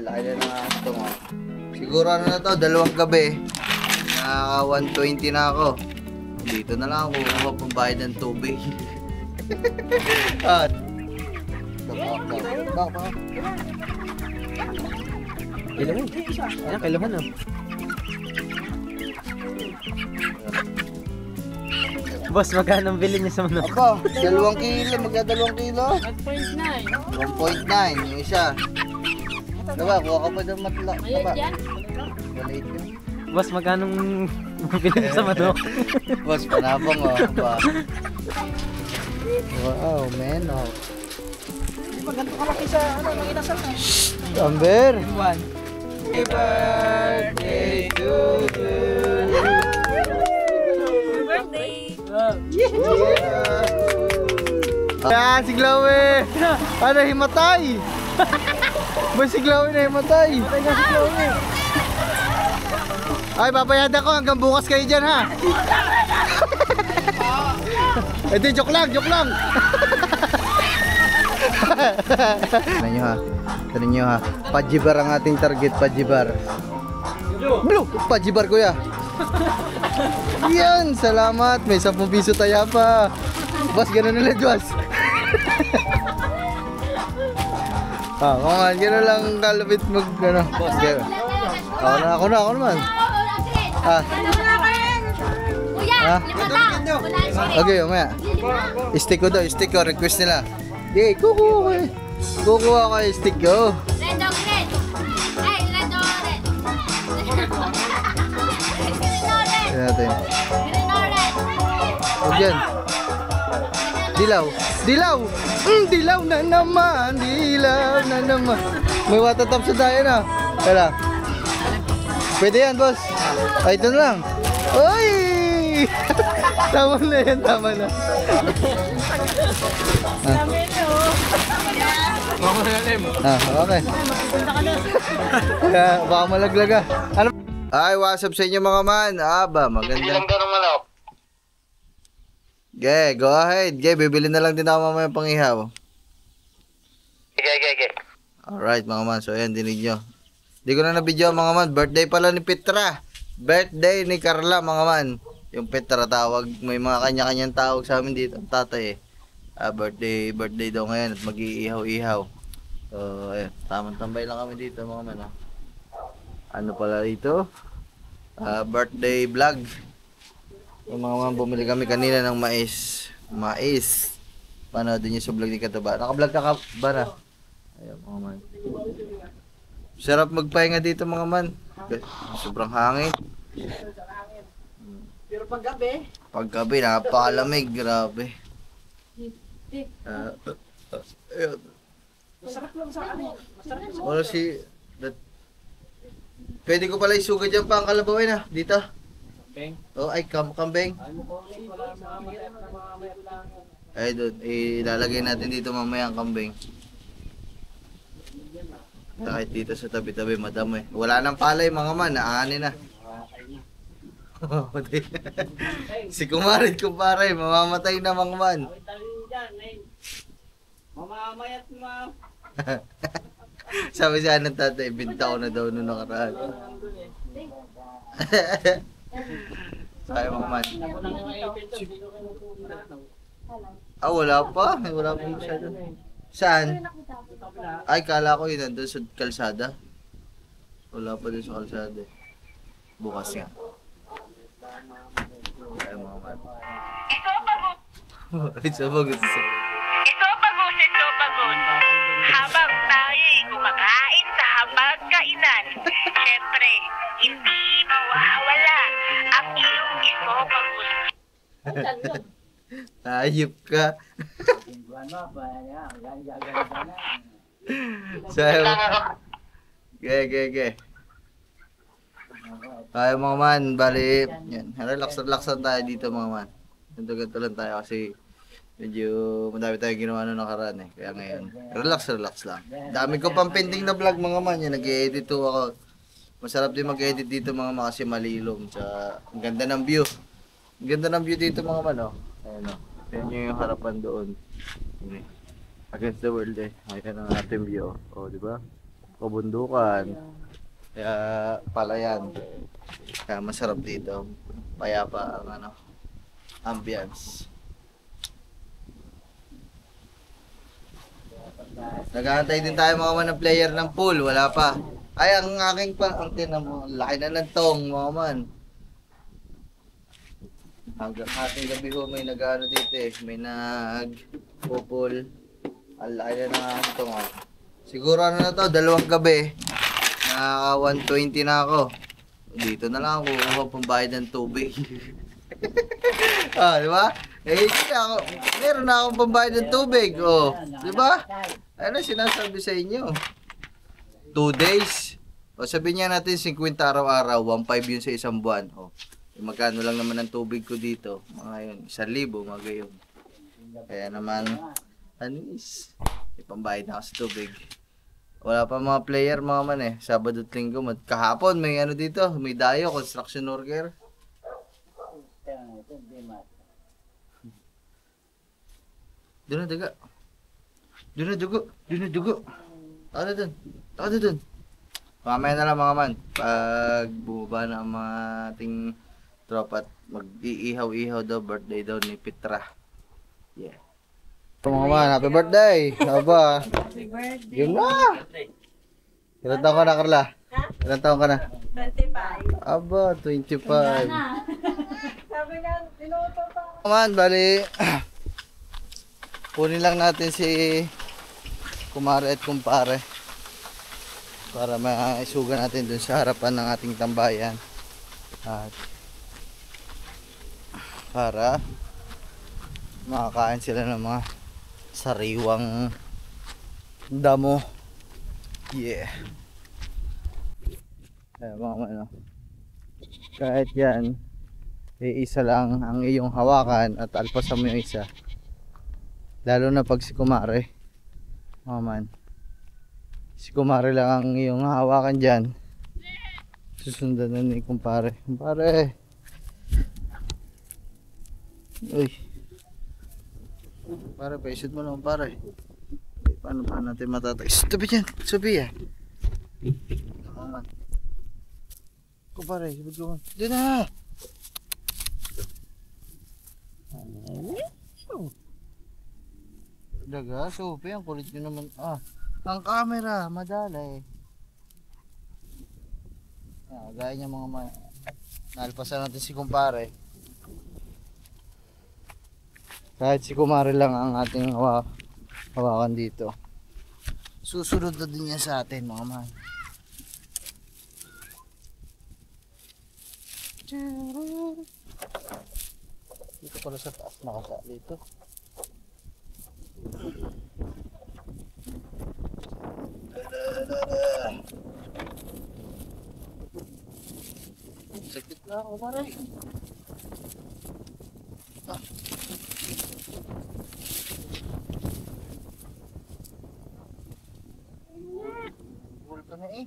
laki na ng asto mo. Siguro ano na to, 2 gabi. Naka 120 na ako. Dito na lang ako kung pambayad ng tubig. Ah. Baka. Kailangan. Ayan, kailangan ah. Boss, magkano ang bilhin niya sa manok? Ako, 2 kilo, magka 2 kilo. 1.9. 1.9 yung isa. Diba, kuha ka pa ng matla. Mayroon dyan? Maliit yun. Boss, magkano ang bilhin niya sa manok? Boss, panabang oh. Ba? Wow, man oh. Ganito kalaki sa nang inasal na. Amber! Happy birthday to you! Ayan, si Chloe! Ano, himatay! Ba si Chloe na himatay? Ay, papayad ako hanggang bukas kayo dyan, ha? Ito, joke lang, joke lang! Tignan nyo ha, tignan nyo ha. Pajibar ang ating target, pajibar. Blue, pajibar kuya. Yan, salamat. May 10 piso tayo pa. Boss, ganun ulit, boss. Kumahan, gano'n lang kalapit mag, ano. Boss, gano'n. Ako naman. Kuya, limata. Okay, umaya. Stick ko daw, stick ko, request nila. Di, kukuha ko eh. Kukuha ko yung stick ko. Red dog red. Ay, red dog red. Green or red. Tignan natin. Green or red. Huwag yan. Dilaw. Dilaw! Dilaw na naman. Dilaw na naman. May water top sa tayo na. Kala. Pwede yan, boss. Ay, ito na lang. Uy! Tama na yan, tama na. Okay. Baka malaglag ah. Ano? Ay, what's up sa inyo mga man? Aba, maganda. Ilang ganong manok? Go ahead. Bibili na lang din ako mamaya pang ihaw. Sige. Alright mga man, so ayan, dinig nyo. Di ko na na-video mga man. Birthday pala ni Petra. Birthday ni Carla mga man. Yung Petra tawag. May mga kanya-kanyang tawag sa amin dito. Tatay eh. Birthday daw ngayon at mag-iihaw-ihaw. So, ayun, tamang tambay lang kami dito mga man. Ano pala dito? Birthday vlog. Yung mga man, bumili kami kanina ng mais. Panoodin nyo sa vlog ni Kataba. Naka-vlog ka ba na? Ayun mga man. Sarap magpahinga dito mga man. Sobrang hangin. Pero paggabi, napakalamig. Grabe. masarap lang sa ano. Masarap sa Ano si... Pwede ko pala isuga dyan pa ang kalabawin na. Dito. Oh, ay kambing. Ay doon, ilalagay natin dito mamaya ang kambing. Kahit dito sa tabi-tabi madamo eh. Wala nang palay mga man, naani na. Si kumarit kumpare, mamamatay na mga man. mamamayat mo. Sabi siya ng tatay, binta ko na daw nung nakaraan. Sabi mga man. Wala pa masyado. Saan? Ay, kala ko yun nandun sa kalsada. Wala pa din sa kalsada. Bukas nga. Ay, mga man. Isopagod. Habang tayo'y kumakain sa hapagkainan, syempre, hindi mawawala ang iyong esophagus. Ayop ka. Sayo. Ge. Ay mga man, bali. Yan. Relax tayo dito mga man. Ganto lang tayo kasi medyo madami tayong ginawa noong nakaraan eh. Kaya ngayon, relax lang. Dami ko pang pending na vlog mga man. Yan, nag-edit ako. Masarap din mag-edit dito mga man kasi malilom. Tsaka, ang ganda ng view. Ang ganda ng view dito mga man oh. Ayan oh. Ayan yung harapan doon. Against the world eh. Ayan ang ating view oh. Oh, di ba? kabundukan. Kaya palayan. Kaya masarap dito. Payapa ang ano, ambience. Nag-aantay din tayo mga man ng player ng pool. Wala pa. Ay, ang aking ang tinan mo, laki na ng tong mga man. Hanggang ating gabi ho may nag-ano dito eh. May nag-pool. Ang laki na ng aking tong. Siguro ano na to, 2 gabi. Naka 120 na ako. Dito na lang ako kukuha pambayad ng tubig. Di ba? Eh, ako, meron na akong pambayad ng tubig. Oh, di ba? Ano sinasabi sa inyo? 2 days. O sabihin niya natin 50 araw-araw, 1.5 yun sa isang buwan. O, magkano lang naman ang tubig ko dito? Mga yun, 1,000, mga gayon. Kaya naman, anis, ipambayad na ako sa tubig. Wala pa mga player mga man eh. Sabado at Linggo. Kahapon may ano dito. May dayo. Construction worker. Doon na daga. Doon na dugo. Doon na dugo. Taka na dun. Taka na dun. Mamaya na lang mga man. Pag bumaba na ang mga ating tropa at mag-iihaw-ihaw daw. Birthday daw ni Petra. Yeah. Mga man, happy birthday! Aba! Happy birthday! Yun na! Ilan taon ka na, Carla? Ilan taon ka na? 25. Aba, 25. Sabi nga, tinuto pa. Mga man, bali, kunin lang natin si kumare at kumpare para maisuga natin dun sa harapan ng ating tambayan. At para makakain sila ng mga sariwang damo. Yeah. Kaya mga ano, kahit yan isa lang ang iyong hawakan at alpasan mo yung isa, lalo na pag si kumare mga man, si kumare lang ang iyong hawakan dyan, susundan na ni kumpare. Kumpare, uy, pare, paisod mo naman pare. Paano pa natin matatay? Tabi dyan, sabi ah. Naman. Ko pare, sabi ko. Diyan na! Daga, sopi, ang kulit nyo naman. Ah, ang camera, madala eh. Gaya niya mga nalpasan natin si kumpare. Kahit si kumare lang ang ating hawakan dito, susunod na din niya sa atin mga man. Dito pala sa taas nakasa dito. Sakit na ako kumare. Bulto na eh.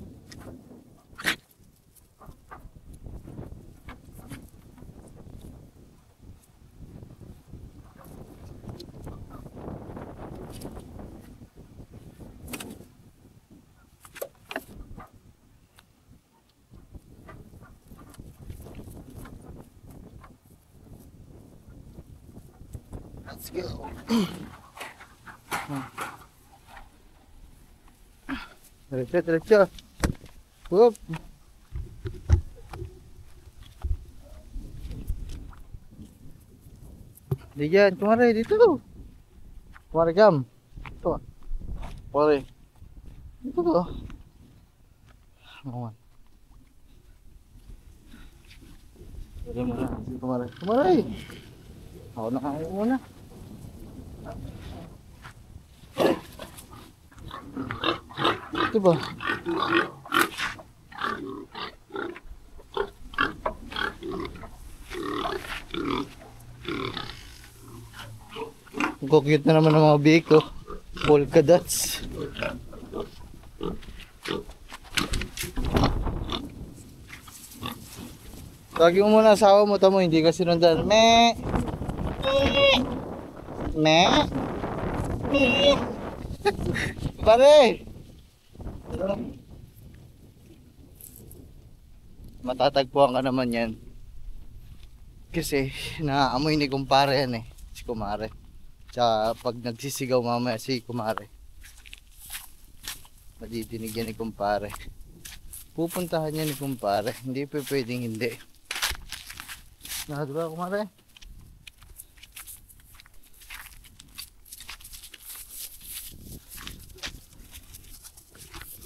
Let's go. Diretso, diretso. Whoop. Di dyan, kumare, dito. Kumare kam. Ito. Kumare. Dito ko. Mawan. Dito muna, kumare. Kumare. Ako na kain muna. Ito ba? Ang cute na naman ng mga biko. Polka dots. Tawagin mo muna asawa mo, tamo, hindi ka sinundan. Me! Me! Pare! matatagpuan ka naman yan. Kasi naaamoy ni kumpare yan eh, si kumare. Tsaka pag nagsisigaw mamaya si kumare, madidinig yan ni kumpare. Pupuntahan niya ni kumpare, hindi pa pwedeng hindi. Diba kumare?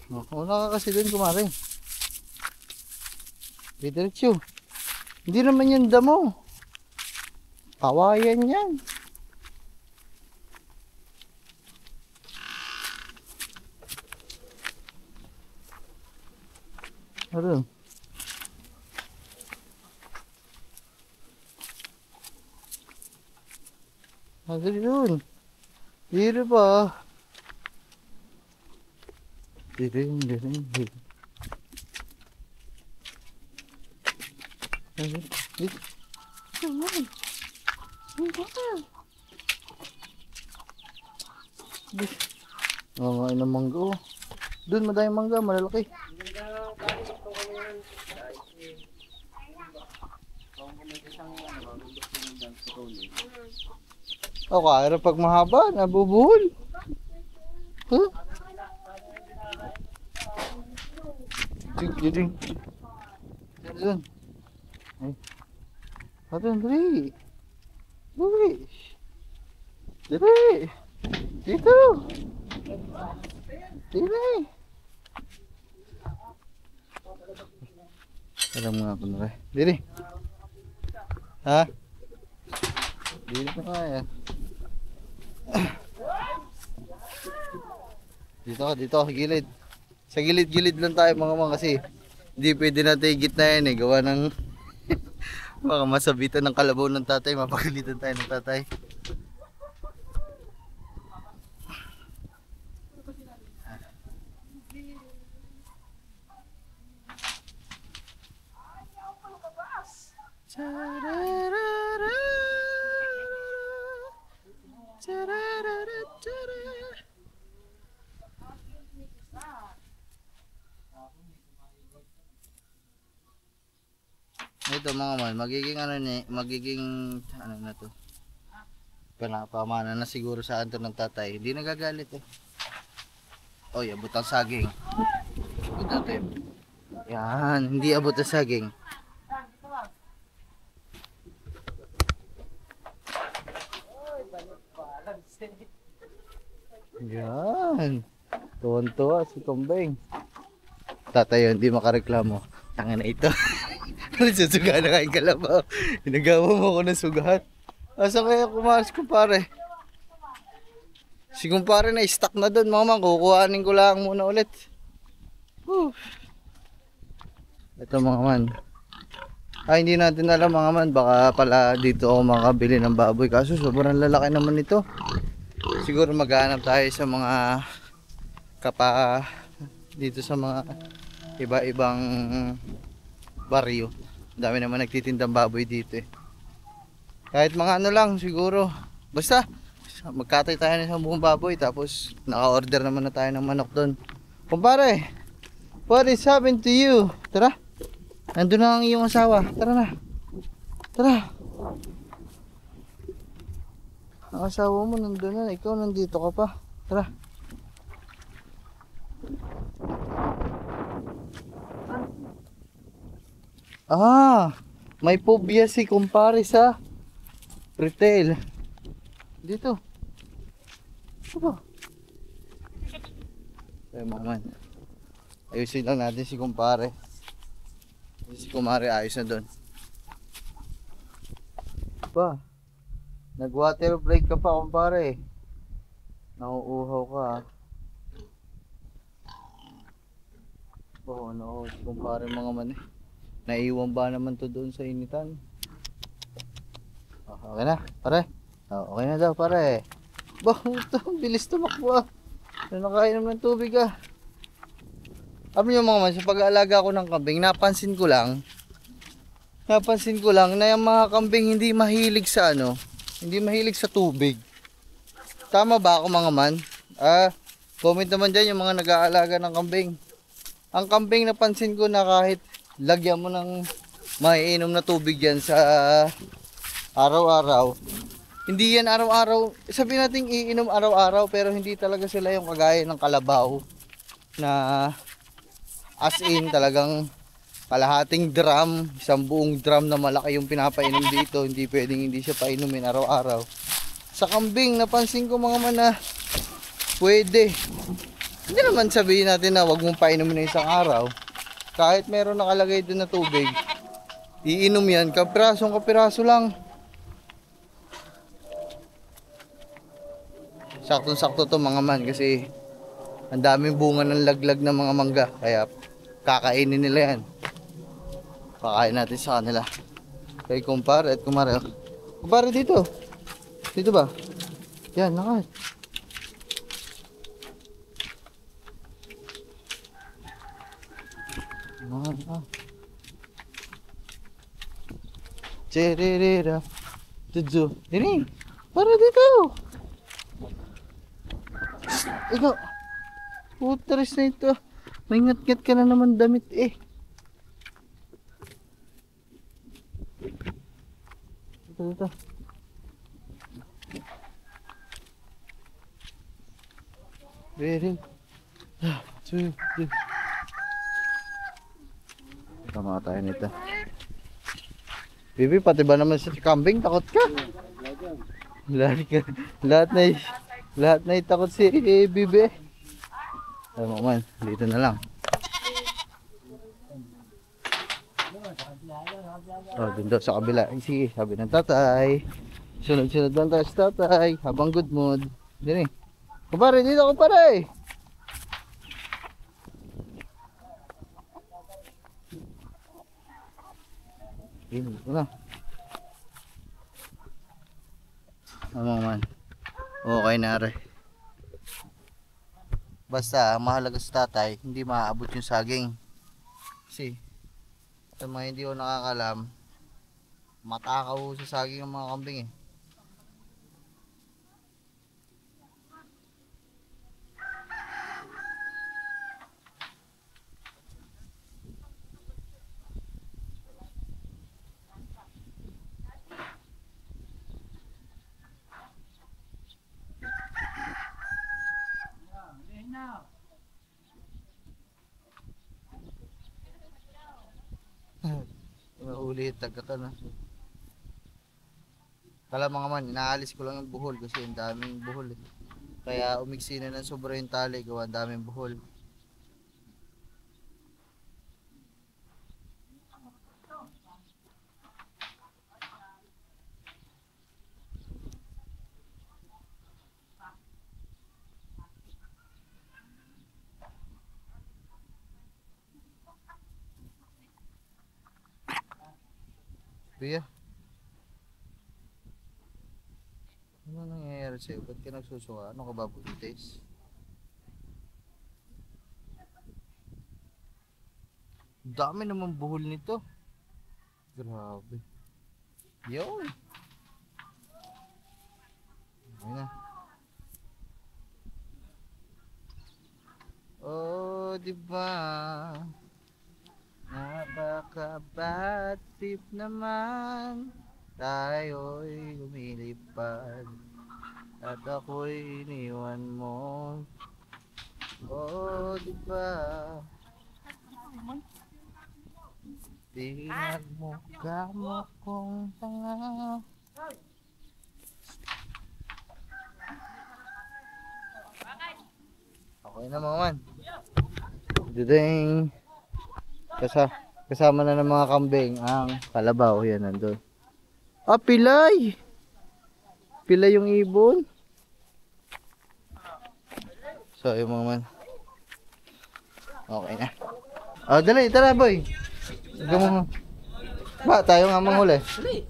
Una ka kasi dun kumare. Diretso. Hindi naman yan damo. Kawayan yan. Ano? Ano yun? Dito pa. Dito. Mga ng mangga oh. Doon madayang mangga, malalaki. O kaya pag mahaba, nabubuhol. Huh? Ding. Doon. Ay. Doon, dali. Dali. Dali. Dito. Dali. Alam nga ako na rin. Dali. Ha? Dito ka yan. Dito, gilid. Sa gilid-gilid lang tayo mga kasi hindi pwede natin higit na yan eh. Gawa ng baka masabitan ng kalabaw ng tatay, mapagalitan tayo ng tatay. Ito mga man, magiging ano na to. Pamana na siguro sa anto ng tatay. Hindi nagagalit eh. Oy, abot ang saging. Abot natin. Yan, hindi abot ang saging. Yan. Tuwan-tuwa si Kumbeng. Tatay, hindi makareklamo. Tanga na ito. Nagsusuga na kain kalabaw. Hinagawa mo ako ng sugat. Asa kaya kumakas kumpare? Si kumpare na stuck na doon mga man. Kukuhanin ko lang muna ulit. Ito mga man. Ay hindi natin alam mga man. Baka pala dito ako makabili ng baboy. Kaso sobrang lalaki naman ito. Siguro maghanap tayo sa mga kapa dito sa mga iba-ibang baryo. Dami naman nagtitindang baboy dito eh. Kahit mga ano lang siguro. Basta magkatay tayo ng buong baboy. Tapos naka-order naman na tayo ng manok doon. Kumpare, what is happened to you? Tara. Nandun na ang iyong asawa. Tara na. Tara. Ang asawa mo nandun na. Ikaw nandito ka pa. Tara. May phobia si kumpare sa retail. Dito. Ano ba? Ay man. Ayusin lang natin si kumpare. Si kumare ayos na doon. Pa. Nag-water break ka pa kumpare. Nauuhaw ka. Oo, no, si kumpare mga man eh. Naiwan ba naman to doon sa initan? Okay na, pare. Okay na daw, pare. Ito, bilis tumakbo ah. Nakainom ng tubig ah. Alam niyo mga man, sa pag-aalaga ko ng kambing, napansin ko lang na yung mga kambing hindi mahilig sa hindi mahilig sa tubig. Tama ba ako mga man? Comment naman dyan yung mga nag-aalaga ng kambing. Ang kambing napansin ko na kahit lagyan mo ng maiinom na tubig yan sa araw-araw. Hindi yan araw-araw. Sabihin natin iinom araw-araw pero hindi talaga sila yung kagaya ng kalabaw na as in talagang kalahating drum, isang buong drum na malaki yung pinapainom dito. Hindi pwedeng hindi siya painumin araw-araw. Sa kambing, napansin ko mga man na pwede. Hindi naman sabihin natin na wag mong painumin na isang araw. Kahit meron nakalagay doon na tubig, iinom yan, kapiraso lang. Saktong-sakto to mga man kasi ang daming bunga ng laglag ng mga mangga. Kaya kakainin nila yan. Pakain natin sa kanila. Kay kumpare at kumare. Kumpare dito. Dito ba? Yan, nakat. Chererera. Tudzo. Dini. Para dito. Ikaw. Putres na ito. May ngat-ngat ka na naman damit eh. Ito. Ready? Two. Tama tayo nito. Bibi, pati ba naman sa kambing? Takot ka? Lahat na takot si Bibi. Alam mo man, dito na lang. Oh, dun daw sa kabila. Ay, sige, sabi ng tatay. Sunod-sunod lang tayo sa tatay. Habang good mood. Dini. Kumpare, dito kumpare. Dini, ito na. Ano man. Okay na rin. Basta, ang mahalaga sa tatay, hindi maaabot yung saging. Kasi, sa mga hindi ko nakakalam, matakaw sa saging ng mga kambing eh. Ulit, taga ka na. Kala mga man, inaalis ko lang yung buhol kasi ang daming buhol eh. Kaya umiksi na ng sobra yung tali, gawa ang daming buhol. Kuya, ano nangyayari sa'yo? Ba't ka nagsusuka? Ano ka ba, buntis? Dami naman buhol nito. Grabe. Yun. Ayun na. Oh, diba? Napaka-bad trip naman. Tayo'y lumilipad at ako'y iniwan mo. Oh, diba? Pinagmukha mo kong tanga. Okay na mga man. Duding. Kasama na ng mga kambing ang kalabaw. Yan, nandun. Ah, pilay! Pilay yung ibon. So, yung mga man. Okay na. Oh, dali, tara boy. Gamo. Ba, tayo nga manghuli.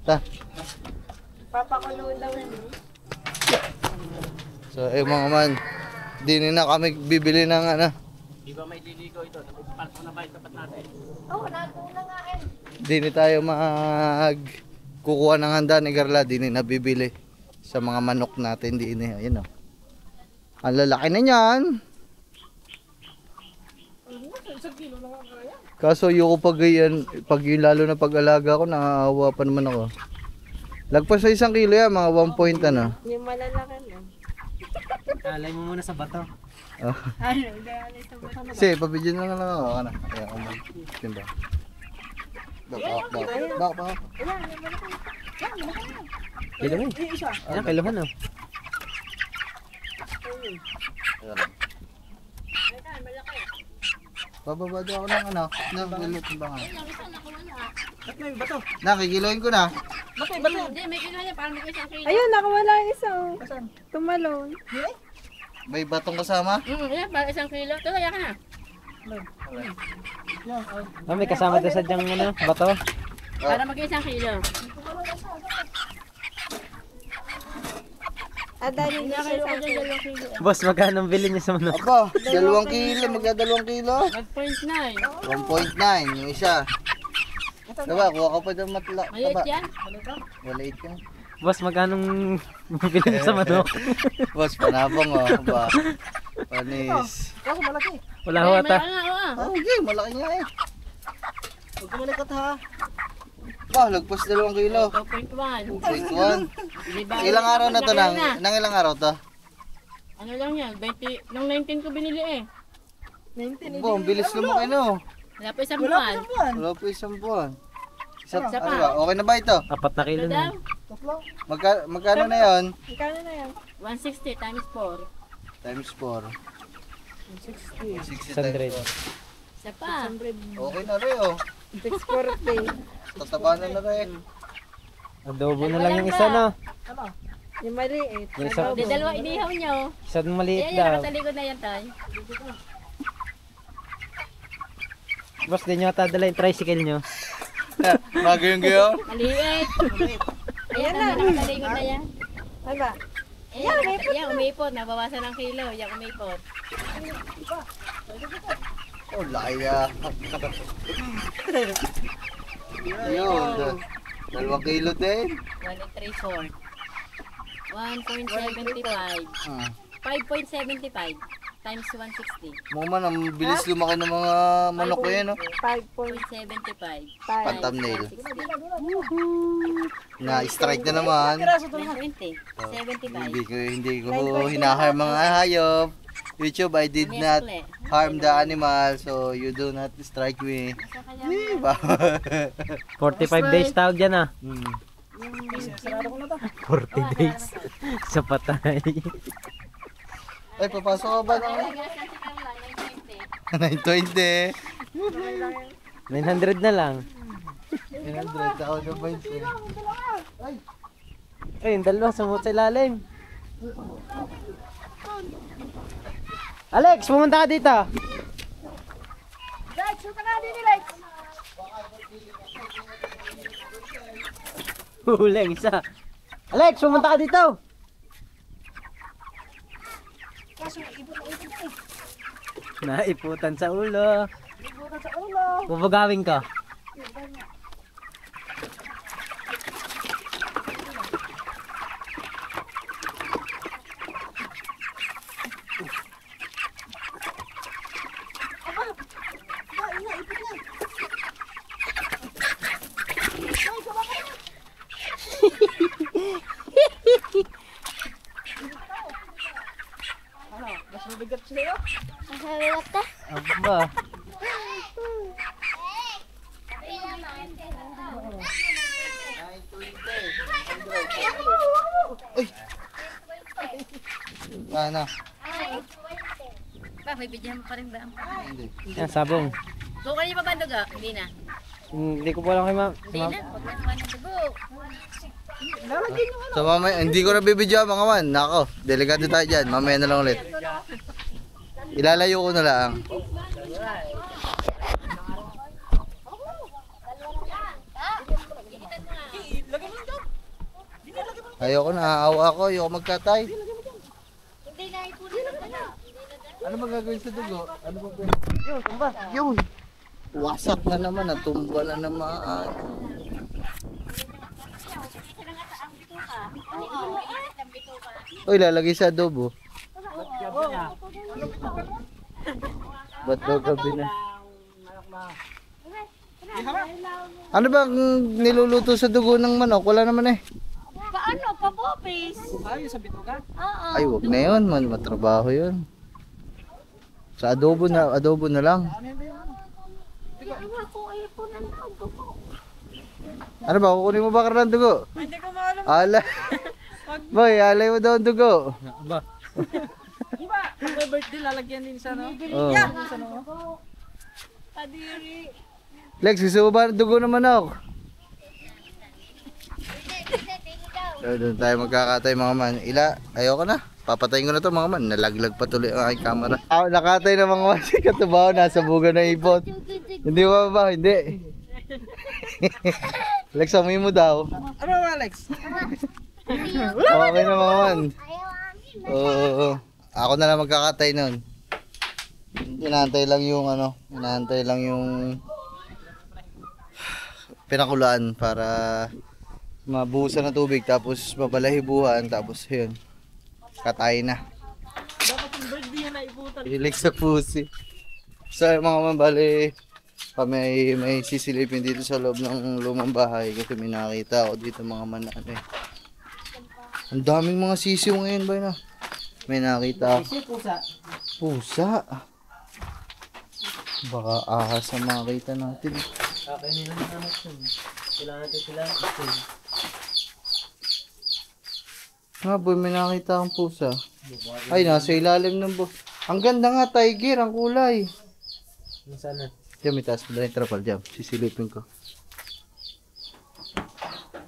Ta. Papakuloon daw yun. So, yung mga man. Di na kami bibili ng ano. Di ba may liligo ito? Parang na ba yung tapat natin? Oo, natuna nga eh. Di na tayo kukuha ng handa ni Carla. Di na nabibili sa mga manok natin. Di na, ayun o. Ang lalaki na yan. Isang kilo lang Kaso yung pag yan, pag yung lalo na pag-alaga ko, nakaawa pa naman ako. Lagpas sa 1 kilo yan, mga 1 point ano. Yung malalaki na. Alay mo muna sa bato. Oh. Ano, dahil sa bato. Sige, pabidyan lang ako. Ano? Kaya ako mag-tinda. Bak. Kiluhan. Ayan, kiluhan oh. Bababa daw ako ng ano, ng timbangan. Ba't may bato? Nakikiloin ko na. Ba't may bato? Hindi, may kilo niya. Parang may isang kilo. Ayun, nakawala yung isa. oh. Saan? Tumalon. May batong kasama. Yan, parang isang kilo. Ito, kaya ka na. Ah, may kasama doon sa dyang ano, bato. Para mag-isang kilo. At dahil Kaya niya kayo siya ka dyan, 2 kilo. Boss, magkano ang bilhin niyo sa manok? Aba, 2 kilo, magka 2 kilo. 1.9. 1.9 yung isa. Diba, kuha ka pa ng matla. Maliit yan. Maliit yan. Boss, magkano ang bilhin niyo sa manok? Boss, panabong oh. Ba? Panis. Kaso malaki. Wala ho ata. Oh, okay, malaki nga eh. Huwag ka malikot ha. Ba, lagpas 2 kilo. 2.1. 2.1. Diba? Ilang araw na to Laki nang ilang araw to? Ano lang yan? 20. Nung 19 ko binili eh. 19. Bo, ang bilis lumaki no. Wala pa isang Wala buwan. pa buwan. Wala pa 1 buwan. Isa Ano pa. ba? Okay na ba ito? 4 na kilo Ito na. daw. Tatlo. Magkano na yon? Magkano na yan? 160 times 4. Times 4. 60 100. Isa pa. Okay na rin oh. 640. Tatabanan na rin. Adobo na lang yung isa no. Ano? Yung maliit. Yung isa, Di dalawa inihaw nyo. isa maliit Yan, yan. daw. Nakatalikod na yan tayo. Boss, di nyo ata dala yung tricycle nyo. Bago yung gayon. Maliit. Ayan na. Nakatalikod na yan. Aba. Yan, umipot. Nabawasan ng kilo. Yan, umipot. Oh, laki ah. Yun. 2 kilo din. 1.34. 1.75. Hmm. 5.75 times 160. Muman, ang bilis lumaki ng mga manok ko yan, no? 0.75 5.5. Thumbnail. 160. Na-strike na naman. 20. 75. Hindi ko hinaharm mga hayop. YouTube, I did not harm the animal, so you do not strike me. Diba? 45 days tawag dyan ah. Hmm. Sarado ko na to. 40 days. Sa patay. Ay, papasok ka ba na? 920. 900 na lang. 900 ako na ba yun? Ay, yung dalawa sumut sa ilalim. Alex, pumunta ka dito. Lex, punta ka din ni Lex. Huli ang isa. Alex, pumunta ka dito. Naiputan sa ulo. Ibutan sa ulo. Bubagawin ka. Mas mabigat sa'yo. Aba. Ano? Pa, may bidyan mo pa rin ba? Hindi. Yan, sabong. Bukan niyo pa ba dugo? Hindi na. Hindi ko po alam kay ma'am. Hindi na. Huwag na naman ng dugo. So mamaya, hindi ko na bibidyo mga man. Nako, delikado tayo dyan. Mamaya na lang ulit. Ilalayo ko na lang. Ayoko na, aawa ako. Ayoko magkatay. Hindi na ipunin na ano. Ano magagawin sa dugo? Ano ba yun, tumba. Yun. Wasak na naman, natumba na naman. Uy, lalagay sa adobo. Ba't daw gabi na? Ano bang niluluto sa dugo ng manok? Wala naman eh. Paano? Papopis? Ayun sa bituka. Oo. Ay, wag na yun. Matrabaho yun. Sa adobo na lang. Ano kung ipon ang dugo? Ano ba? Kukunin mo ba ka ng dugo? Hindi ko maalam. Ala. Boy, alay mo daw ang dugo. Ba? Diba? Pag may birthday, lalagyan din sa no? Oh. Sa no? Kadiri. Lex, gusto mo ba ng dugo ng manok? So, doon tayo magkakatay mga man. Ayoko na. Papatayin ko na to mga man. Nalaglag pa tuloy ang aking camera. Nakatay na mga man. Si Katubaho nasa buga ng ipot. Hindi ba? Hindi. Lex, amoy mo daw. Ano ba, Alex? Okay na mga man. Oo. Ako na lang magkakatay nun. Inaantay lang yung pinakulaan para mabuhusan ng tubig tapos babalahibuhan tapos yun. Katay na. Dapat yung birthday yan na iputan. Hilig sa pusi. So mga man, bali may sisilipin dito sa loob ng lumang bahay kasi may nakita ako dito mga manan eh. Ang daming mga sisiw ngayon ba na? May nakita ako. Kasi pusa. Pusa. Baka ahas ang makita natin. Okay nila ng anak yun. Kailangan natin sila. Nga boy, may nakita akong pusa. Ay, nasa ilalim ng Ang ganda nga, tiger, ang kulay. Sana. Diyan, may taas mo na yung trapal dyan. Sisilipin ko.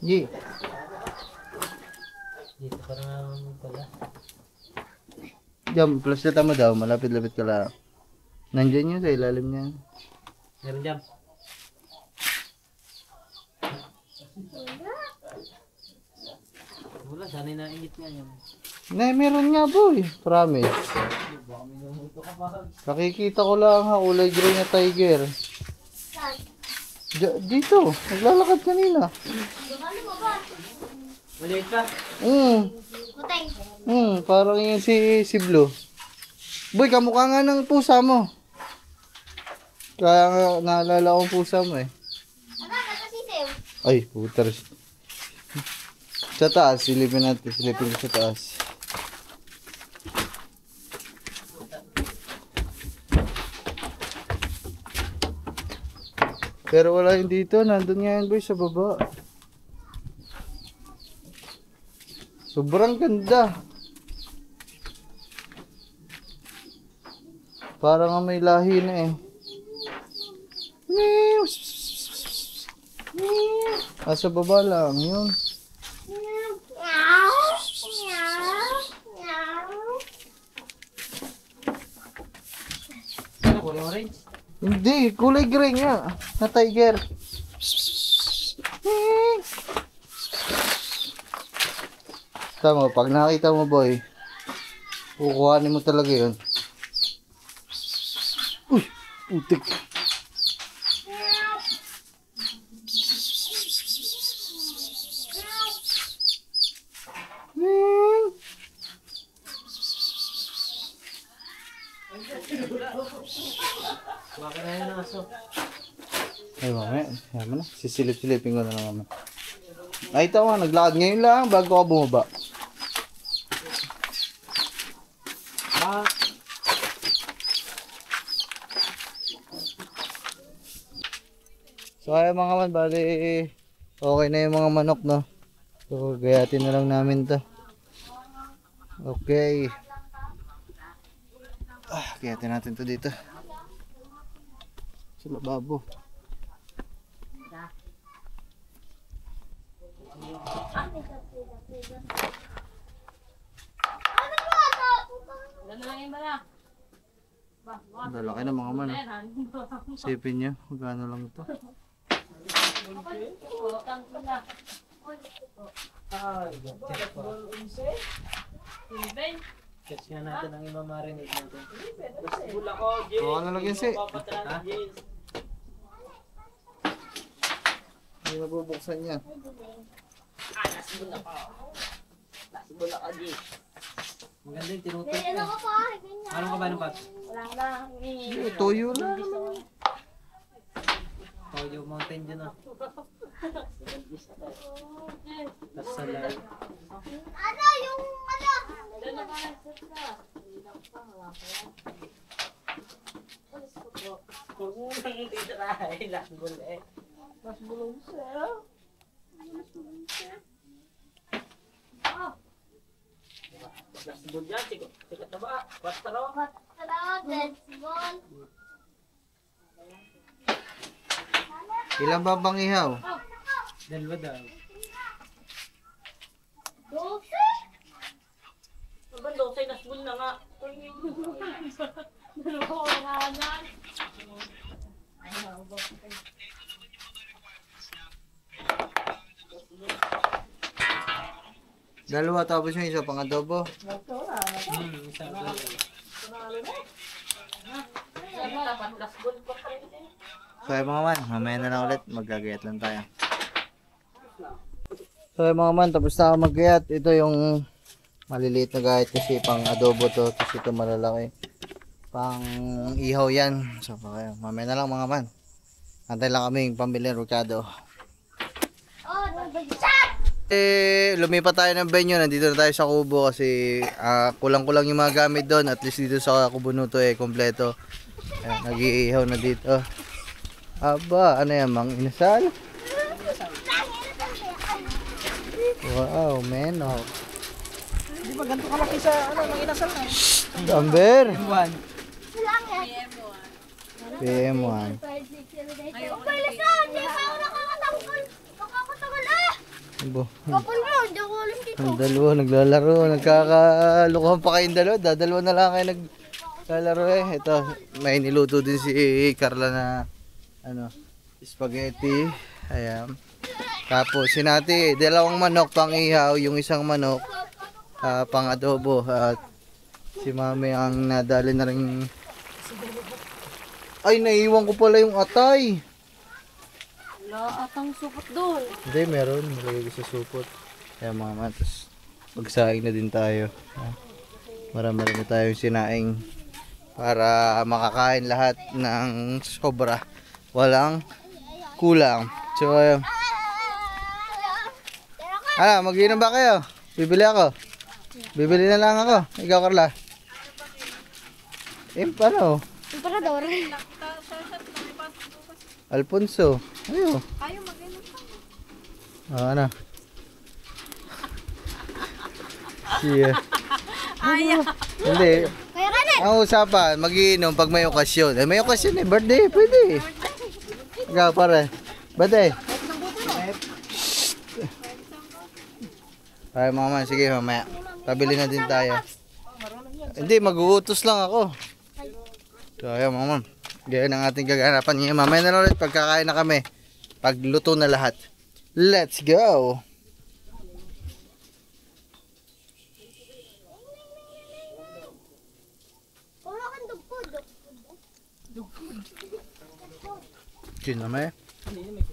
Ye. Dito parang pala. Diyan, plus na tama daw. Malapit-lapit ka lang. Nandyan yun sa ilalim niya. Meron dyan. Wala, sanay naingit nga yan. Meron nga boy. Promise. Nakikita ko lang ha, kulay gray na tiger. Dito, naglalakad kanina. Maliit pa. Parang yun si Blue. Boy, kamukha nga ng pusa mo. Kaya nga naalala ko ang pusa mo eh. Ay, putar. Sa taas, silipin ko sa taas. Pero wala yun dito, nandun nga yan boy sa baba. Sobrang ganda. Parang nga may lahi na eh. Sa baba lang yun. Ano, kulay orange? Hindi, kulay gray nga. Na tiger. Tama, pag nakita mo boy, kukuhanin mo talaga yun. Uy, utik. Baka na yun ang aso. Ay, mamaya. Yan mo na. Sisilip-silipin ko na lang mamaya. Nakita ko nga, naglakad ngayon lang bago ako bumaba. So, kaya mga man, bali, okay na yung mga manok, no? So, gayatin na lang namin to. Okay. Gayatin natin to dito. Sa lababo. Lalaki na mga man. Sipin nyo, magkano lang ito. Catch nga natin ang imamarinate natin. Baka na lang yun, si. Hindi mabubuksan niya. Maganda yung tinutok niya. Ano ka ba ng patch? Wala lang. Tuyo lang. Moyo Mountain dyan ah. Tapos sa lahat. Ano yung ano? Salamat, let's go. Ilan ba bang ihaw? Dalawa daw. Doce? Dalawa tapos yung isa pang adobo. Isang dalawa. So ay mga man, mamaya na lang ulit, maggagayat lang tayo. So ay mga man, tapos na ako maggayat. Ito yung maliliit na gayat kasi pang adobo to, tapos ito malalaki. Pang ihaw yan. So mamaya na lang mga man. Antay lang kaming pambili ng rocado. Oh, nagbagsat! Lumipat tayo ng venue, nandito na tayo sa Kubo kasi kulang-kulang yung mga gamit doon. At least dito sa Kubo Nuto kompleto. Ayan, nag-iihaw na dito. Aba, ano yan, mang inasal? Wow, menok. Di ba ganito kalaki sa mga inasal na? Amber! One. Lang yan. PM1. Okay, listen! Hindi pa ako nakakatangkol. Nakakatagal eh! Abo, Kapal mo, hindi ako alam dito. ang dalawa, naglalaro. Nagkakalukuhan pa kayong dalawa. Dadalawa na lang kayo naglalaro eh. Ito, may niluto din si Carla na spaghetti. Ayan. Tapos sinati, dalawang manok pang ihaw, yung isang manok pang adobo. At si mami ang nadali na rin. Ay, naiwan ko pala yung atay. Wala atang supot doon. Hindi, meron. Malagay ko sa supot. Kaya mga matas. Pagsaing na din tayo. Marami-rami tayong sinaing para makakain lahat ng sobra. Walang kulang. So, mag-inom ba kayo? Bibili ako. Bibili na lang ako. Ikaw, Carla. Paano? Emperador. Alfonso. Ayo. Kayo mag-inom pa. Ano? Siya. Hindi. Kaya ka na. Ang usapan, mag-iinom pag may okasyon. May okasyon birthday, pwede. Ikaw, pare. Birthday. Ay, mga man, sige mamaya. Pabili na din tayo. Hindi, mag-uutos lang ako. So, ayan mga man. Ganyan ang ating gaganapan niya. Mamaya na lang ulit pagkakain na kami. Pagluto na lahat. Let's go! Wala kang dugpod. Yun naman.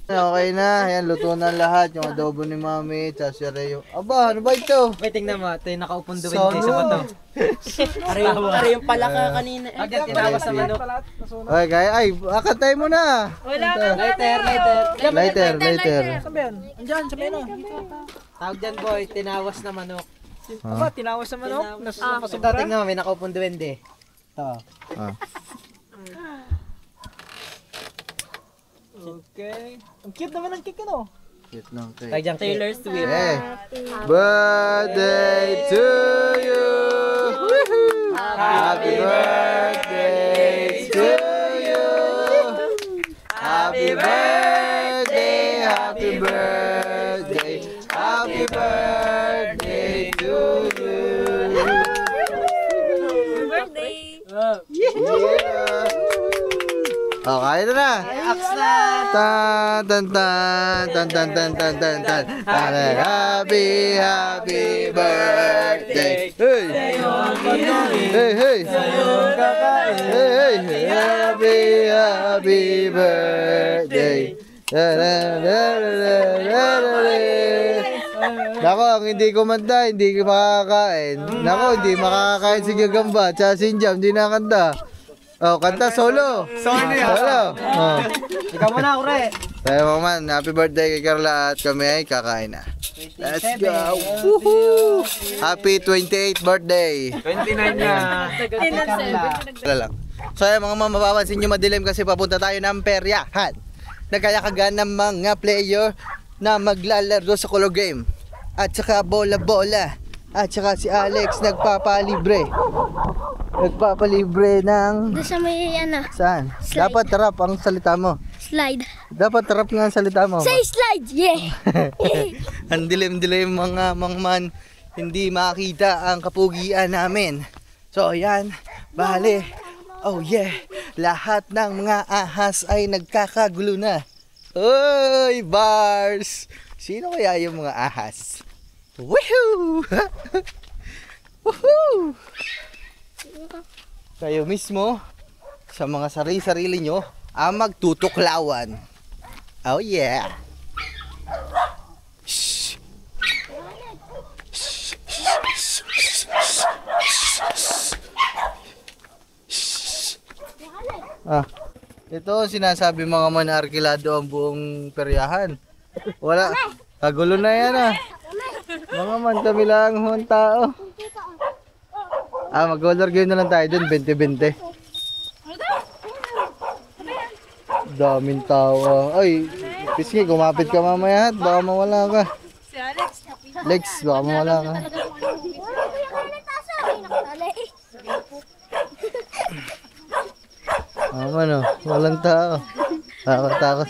Okay na. Ayan, luto na lahat. Yung adobo ni mami. Tapos yung Reo. Aba, ano ba ito? Wait, tingnan mo. Ito yung nakaupong duwin Sono. sa bato. Ari yung palaka kanina. Agad tinawas sa manok. Okay, kaya. Ay, akantay mo na. Lighter. Lighter. Saan ba yan? Andyan, sa meno. Tawag dyan boy, tinawas na manok. Aba, tinawas sa manok. Ito, Nakasubra. tingnan mo, may nakaupong duwende. Ito. Ah. Okay. Ang cute naman ng cake, ano? Cute lang. Tawag dyan, Taylor Swift. Hey. Birthday to you. Woohoo! Happy birthday to you. Happy birthday, happy birthday, happy birthday to you. Birthday! Yeah. Oh, kaya na. Aks na! Tan tan tan tan tan tan tan tan tan. Happy birthday. Hey. Hey hey. Hey hey. Happy birthday. Nako, ang hindi kumanta, hindi makakain. Nako, hindi makakain si Gagamba. Tsaka si Jam, hindi nakanta. Oh, kanta solo. Solo. Oh. Ikaw muna, Ure. Tayo mga man, happy birthday kay Carla at kami ay kakain na. Let's go! Woohoo! Happy 28th birthday! 29 na. Wala lang. So ayan mga mama, mapapansin nyo madilim kasi papunta tayo ng peryahan. Nagkayakagan ng mga player na maglalaro sa color game. At saka bola-bola. At saka si Alex nagpapalibre. Nagpapalibre ng... Doon sa may ano, Saan? Slide. Dapat tarap ang salita mo. slide. Dapat tarap nga ang salita mo. Say slide, yeah! Ang dilim-dilim mga mangman, hindi makita ang kapugian namin. So ayan, bale, oh yeah, lahat ng mga ahas ay nagkakagulo na. Oy, bars! Sino kaya yung mga ahas? Woohoo! Woohoo! Kayo mismo, sa mga sarili-sarili nyo, ang magtutuklawan. Oh yeah! Shh. Ito ang sinasabi mga manarkilado ang buong peryahan. Wala, kagulo na yan Mga man kami lang ang tao. Mag-color game na lang tayo dun, 20-20. Daming tao. Ay, Pisngi, kumapit ka mamaya at baka mawala ka. Si Alex. Lex, baka mawala ka. No, walang tao. Takot.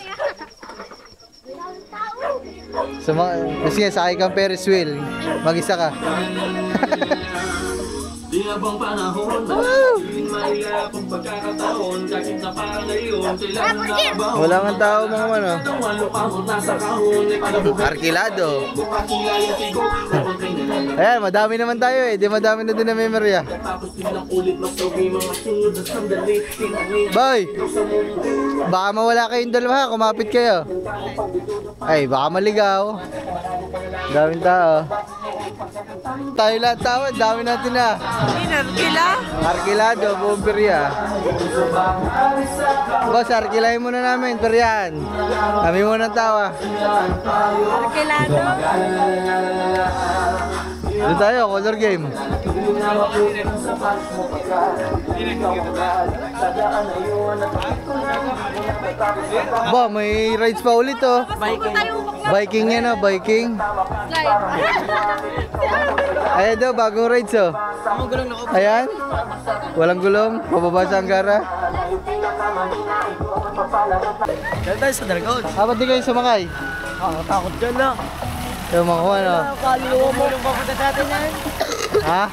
Pisngi, sakay kang Ferris wheel. Mag-isa ka. Di habang panahon, magiging mahirap ang pagkakataon. Kahit na parang ngayon, kailangan na kabaon. Wala nga tao mga mano. Walo pa mo nasa kahon, ay palabuhay. Arkilado. Bukakila yung tigo, kapantay na lang. Ayan, madami naman tayo Di madami na din na memorya. Tapos biglang ulit, mas okay mga sunod na sandali. Tinangin Boy! sa mundo. Baka mawala kayong dalawa, kumapit kayo. Ay, baka maligaw. Daming tao. Tayo lahat tao, dami natin na. Arkilado, buong perya. Boss, arkilahin muna namin, peryahan. Kami muna tawa. Arkilado. Doon tayo, color game. Ba, may rides pa ulit Biking yan biking. Ayan daw, bagong rides Ayan, walang gulong, pababa sa Anggara. Dahil tayo sa Dragon. Ba't di kayo sumakay? Takot dyan lang. Yung mga ano? Kaluluwa mo lang papunta sa atin yan. Ha?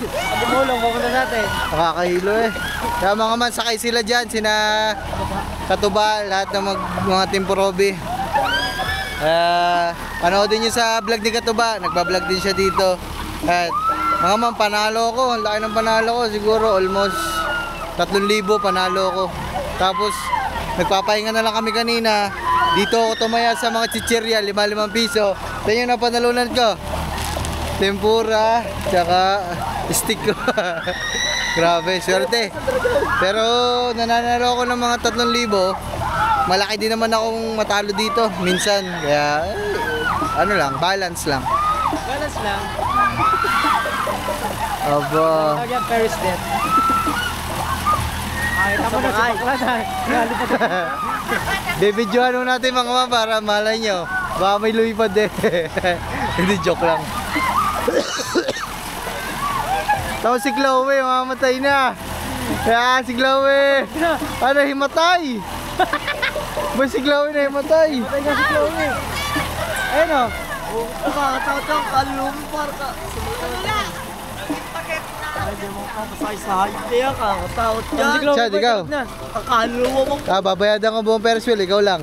Kadumulong papunta sa atin. Nakakahilo Kaya mga man, sakay sila dyan, sina Katuba, lahat ng mga Team Purobi. Panoodin nyo sa vlog ni Katuba, nagbablog din siya dito. At mga man, panalo ko, ang laki ng panalo ko, siguro almost 3,000 panalo ko. Tapos, nagpapahinga na lang kami kanina. Dito ako tumaya sa mga chichirya, 5 piso. Ito yung napanalunan ko. Tempura, tsaka stick ko. Grabe, swerte. Pero nananalo ako ng mga 3,000. Malaki din naman akong matalo dito minsan. Kaya ano lang, balance lang. Balance lang. Aba. Lagyan Paris death. Ay, tama na si Bakla. Bibidyohan mo natin mga mama para malay nyo. Baka may lumipad Hindi, joke lang. Tapos si Chloe, mamamatay na. Si Chloe. Ano, himatay? Ba si Chloe na himatay? Patay nga si Chloe. Ayun o. Nakakatakot kang kalumpar ka. Ay, di mo kapasay sa hayop. Hindi yan, kakataot dyan. Chad, ikaw. Kakaluwa mo. Babayadan ko buong Ferris wheel, ikaw lang.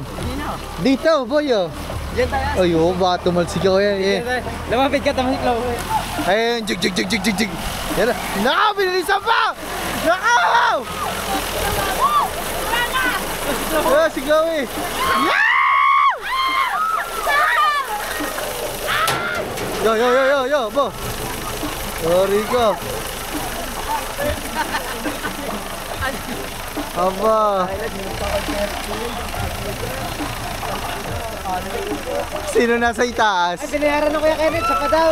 Dito, boyo. Diyan tayo. Ayo, baka tumalsik ako yan. Lumapit ka, tama si Chloe. Ayun, jig. Yan na. Nakaw, binilisan pa! Nakaw! Si Chloe. Yo, bo. Sorry ko. Aba. Sino nasa itaas? Ay, binayaran ako yung Kenneth, saka daw.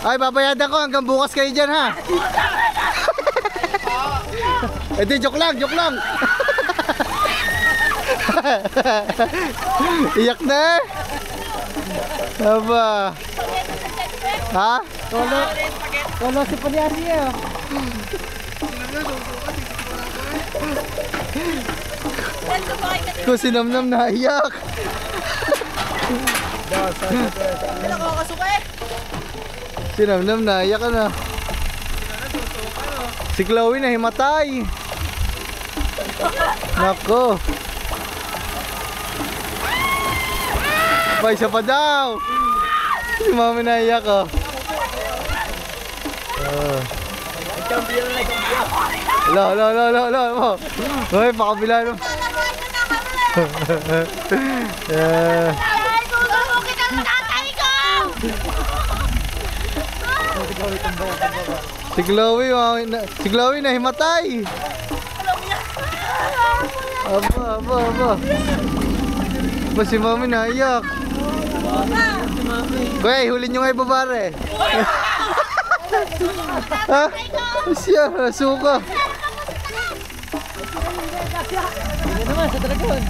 Ay, babayadan ko hanggang bukas kayo dyan, ha? Eh di, joke lang, joke lang. Iyak na eh. Aba. Ha? Tolo si Panyari eh. Kung sinamnam na iyak. Sinamnam na iyak ka na. Si Chloe na himatay. Nako. Pa, isa pa daw. Si mami na iyak oh. Lo. Hoy, pakabila no. Ay, susuko kita ng tatay ko! Si Chloe na himatay. Aba. Ba si mami na iyak. Wey, hulin nyo nga ibabare. Ha? Siya, suka. Hindi naman, sa dragon.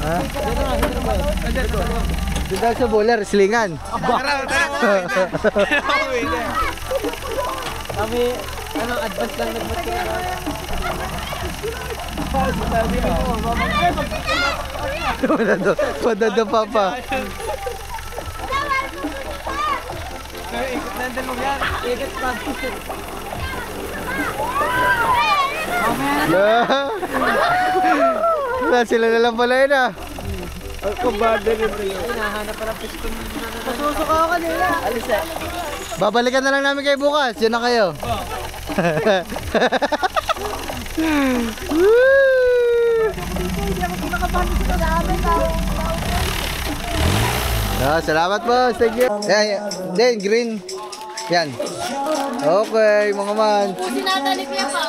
Ha? Hindi naman, sa dragon. Doon tayo sa bowler, silingan. Kami, advance lang nagmatkira. Madada papa. Ikot nandun mo yan. Ikot pa. Wala, sila na lang pala yun ah. Hinahanap pa ng piston. Masusuka ako kanila. Alis eh. Babalikan na lang namin kayo bukas. Yan na kayo. Salamat boss. Thank you. Yan, green. Yan. Okay, mga man. Sinatalip yan pa.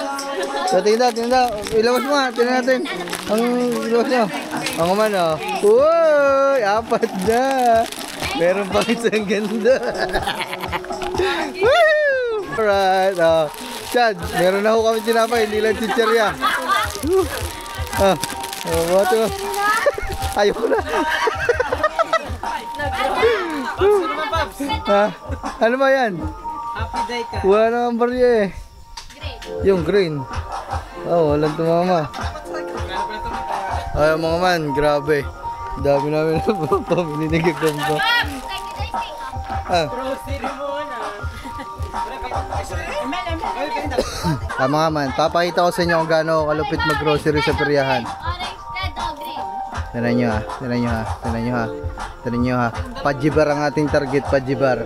So, tingnan daw. Ilawas mo ha. Tingnan natin. Ang ilawas nyo. Mga man oh. Uy! Apat na. Meron pang isang ganda. Woo! Alright. Chad, meron na ho kami tinapay. Hindi lang chicherya. What to? Ayoko na. Ano ba yan? Happy day ka. Wala naman barya eh. Yung green. Walang tumama. Ay, mga man, grabe. Dami namin na pamili ni Gagamba. Grocery muna. Mga man, papakita ko sa inyo kung gaano kalupit mag-grocery sa peryahan. Orange, red, o green. Tignan nyo ha. Pajibar ang ating target, pajibar.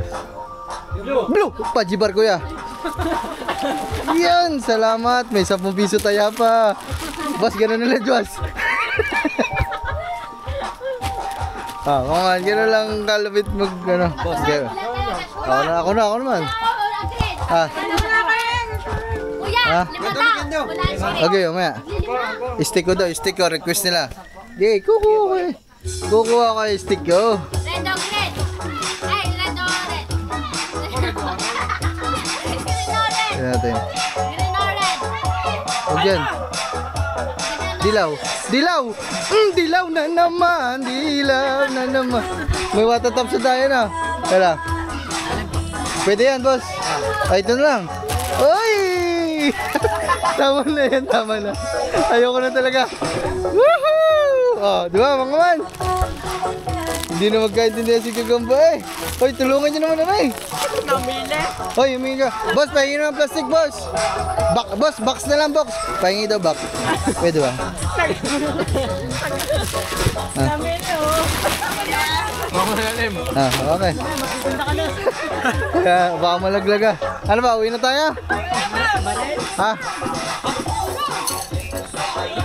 Blue! Pajibar kuya. Yan, salamat. May 10 piso tayo pa. Boss, gano'n nila, Diyos. Mga gano'n lang kalupit mag, ano. Boss, gano'n. Ako naman. Kuya, limata. Okay, umaya. Stick ko daw, request nila. Di, kukuha ko eh. Kukuha ko yung stick ko. Red o green. Ay, red o red. Green o red. Tignan natin. Green o red. Huwag yan. Dilaw. Dilaw na naman. May water tops na tayo na. Kaya. Pwede yan, boss. Ay, ito na lang. Uy! Tama na. Ayoko na talaga. Woohoo! Di ba, mga man? Hindi na magkaintindihan si Gagamba eh. Hoy, tulungan nyo naman naman eh. Namili. Hoy, humingi ka. Boss, pahingi naman plastic, boss. Box na lang, box. Pahingi daw, box. Pwede ba? Namili oh. Okay. Baka malaglaga. Ano ba, uwi na tayo? Ha?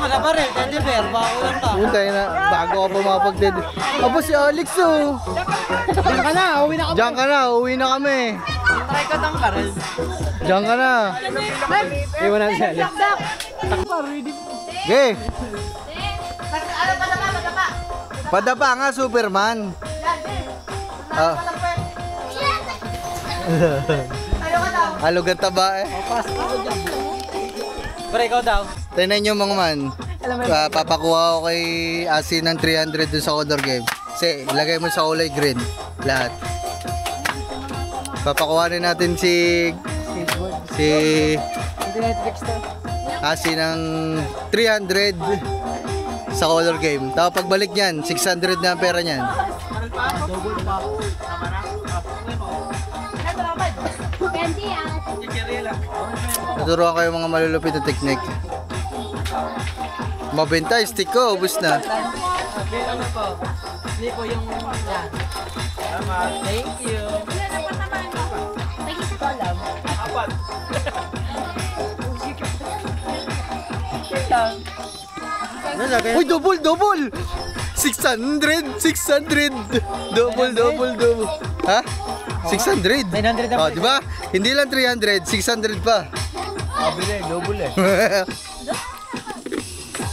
na pa rin. Teddy bear, bako lang ka. Puntay na, bago ka pumapag-dead. Aba si Alex oh. Diyan ka na, uwi na ka. Diyan ka na, uwi na kami. Try ka tang baril. Diyan ka na. Iwan na siya. Okay. Padapa nga, Superman. Ah. Alugan taba eh. Pero ikaw daw. Tignan nyo mga man. Papakuha ko kay Asi ng 300 dun sa Odor game. Kasi ilagay mo sa kulay green. Lahat. Papakuhanin natin si Asi ng 300 sa color game. Tapos pagbalik niyan, 600 na ang pera niyan. Candy ah. Naturuan kayo mga malulupit na technique. Mabenta, stick ko, ubus na. Ano po? Hindi po yung yan. Tama. Thank you. Apat. Uy, double, double! 600! 600! Double, double, double. Ha? 600? 900 na Oh, di ba? Hindi lang 300, 600 pa. Kabili, double eh.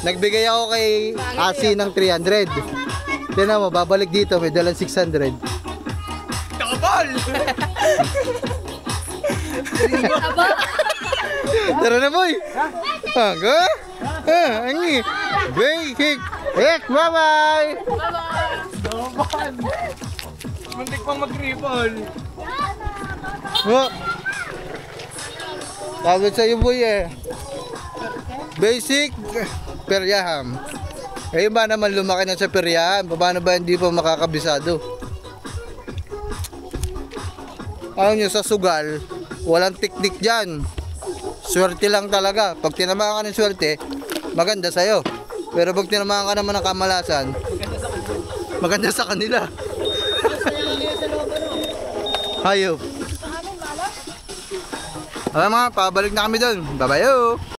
Nagbigay ako kay Asi ng 300. Tignan mo, babalik dito, may dalang 600. Kapal! Tara na, boy! Hangga? Angi! Basic! Bye-bye! Muntik pang mag-ripple. Oh. Sabi sa'yo, boy eh. Basic Peryaham. Eh ba naman lumaki na sa Peryaham? Paano ba hindi pa makakabisado? Alam nyo, sa sugal, walang teknik dyan. Swerte lang talaga. Pag tinamaan ka ng swerte, maganda sa'yo. Pero pag tinamaan ka naman ng kamalasan, maganda sa kanila. Hayop. Alam mga, pabalik na kami doon. Bye-bye.